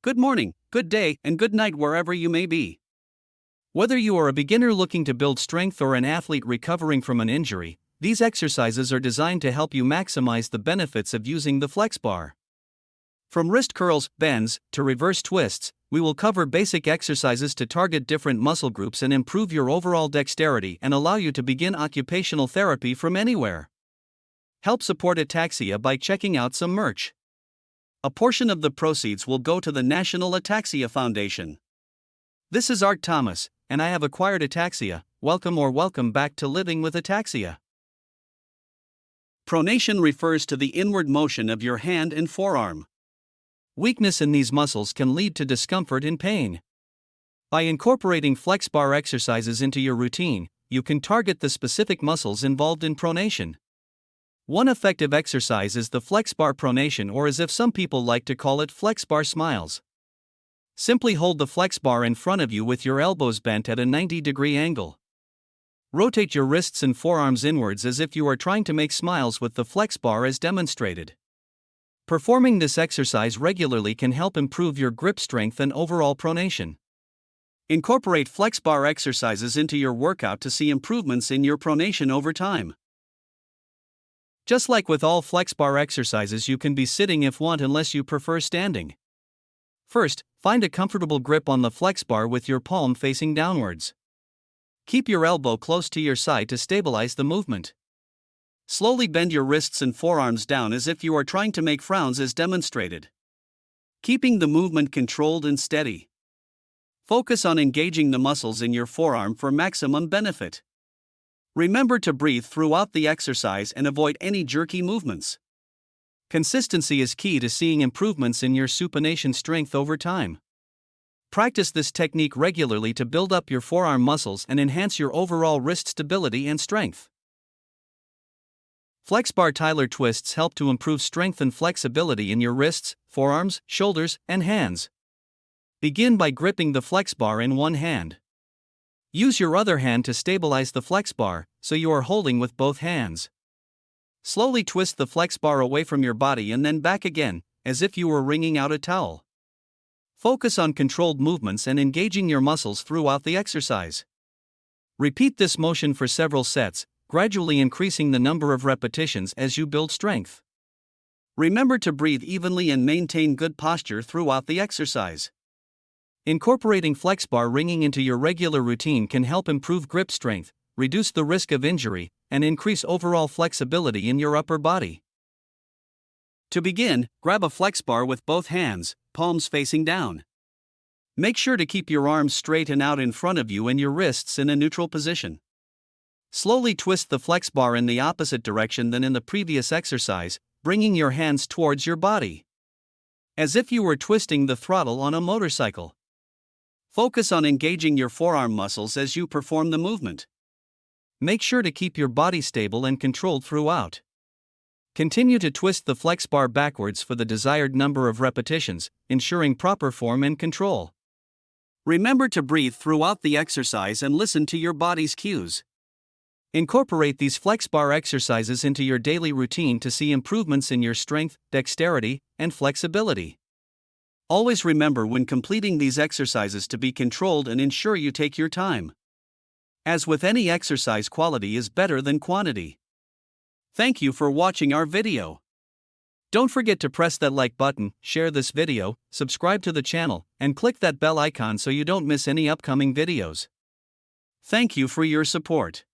good morning, good day, and good night wherever you may be. Whether you are a beginner looking to build strength or an athlete recovering from an injury, these exercises are designed to help you maximize the benefits of using the FlexBar. From wrist curls, bends, to reverse twists, we will cover basic exercises to target different muscle groups and improve your overall dexterity and allow you to begin occupational therapy from anywhere. Help support Ataxia by checking out some merch. A portion of the proceeds will go to the National Ataxia Foundation. This is Art Thomas, and I have acquired Ataxia. Welcome back to Living with Ataxia. Pronation refers to the inward motion of your hand and forearm. Weakness in these muscles can lead to discomfort and pain. By incorporating FlexBar exercises into your routine, you can target the specific muscles involved in pronation. One effective exercise is the FlexBar pronation, or as if some people like to call it, FlexBar smiles. Simply hold the FlexBar in front of you with your elbows bent at a 90-degree angle. Rotate your wrists and forearms inwards as if you are trying to make smiles with the FlexBar as demonstrated. Performing this exercise regularly can help improve your grip strength and overall pronation. Incorporate FlexBar exercises into your workout to see improvements in your pronation over time. Just like with all FlexBar exercises, you can be sitting if want unless you prefer standing. First, find a comfortable grip on the FlexBar with your palm facing downwards. Keep your elbow close to your side to stabilize the movement. Slowly bend your wrists and forearms down as if you are trying to make frowns as demonstrated. Keeping the movement controlled and steady. Focus on engaging the muscles in your forearm for maximum benefit. Remember to breathe throughout the exercise and avoid any jerky movements. Consistency is key to seeing improvements in your supination strength over time. Practice this technique regularly to build up your forearm muscles and enhance your overall wrist stability and strength. FlexBar Tyler twists help to improve strength and flexibility in your wrists, forearms, shoulders, and hands. Begin by gripping the FlexBar in one hand. Use your other hand to stabilize the FlexBar, so you are holding with both hands. Slowly twist the FlexBar away from your body and then back again, as if you were wringing out a towel. Focus on controlled movements and engaging your muscles throughout the exercise. Repeat this motion for several sets, gradually increasing the number of repetitions as you build strength. Remember to breathe evenly and maintain good posture throughout the exercise. Incorporating FlexBar ringing into your regular routine can help improve grip strength, reduce the risk of injury, and increase overall flexibility in your upper body. To begin, grab a FlexBar with both hands, palms facing down. Make sure to keep your arms straight and out in front of you and your wrists in a neutral position. Slowly twist the FlexBar in the opposite direction than in the previous exercise, bringing your hands towards your body. As if you were twisting the throttle on a motorcycle. Focus on engaging your forearm muscles as you perform the movement. Make sure to keep your body stable and controlled throughout. Continue to twist the FlexBar backwards for the desired number of repetitions, ensuring proper form and control. Remember to breathe throughout the exercise and listen to your body's cues. Incorporate these FlexBar exercises into your daily routine to see improvements in your strength, dexterity, and flexibility. Always remember when completing these exercises to be controlled and ensure you take your time. As with any exercise, quality is better than quantity. Thank you for watching our video. Don't forget to press that like button, share this video, subscribe to the channel, and click that bell icon so you don't miss any upcoming videos. Thank you for your support.